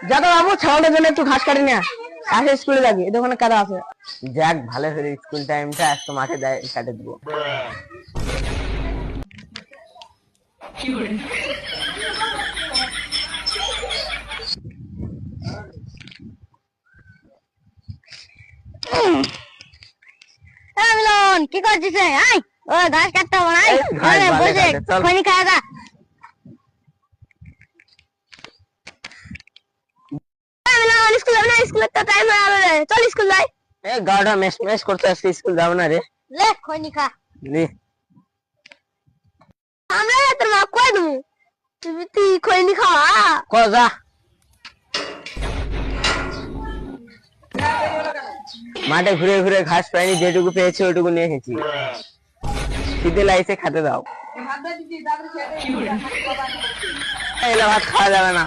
যাদব বাবু ছাগলের জন্য একটু ঘাস কাটি নিয়ে আসে, স্কুলে যাবি, এদের ওখানে কাদা আছে। যাক ভালো হলো, স্কুল টাইমটা আজকে মাঠে কাটে দেবো। মিলন কি করছিস? আয় ও ঘাস কাটতে হবে না, বসে খনি খাওয়া দা। স্কুল যাবে না, স্কুলের তো টাইম হয়ে যাবে, চল স্কুল যাই। গাড়া মেশ মেশ করতে আসছে, স্কুল যাবো না রে। লে খনি খা। লে আমরা তোর মা কই দেবো, তুই খনি খাওয়া। ক যা। মাঠে ঘুরে ঘুরে ঘাস পাইনি, যেটুকু পেয়েছি ওইটুকু নিয়ে খেয়েছি। খিদে লাগছে, খেতে দাও। ভাত খাওয়া যাবে না।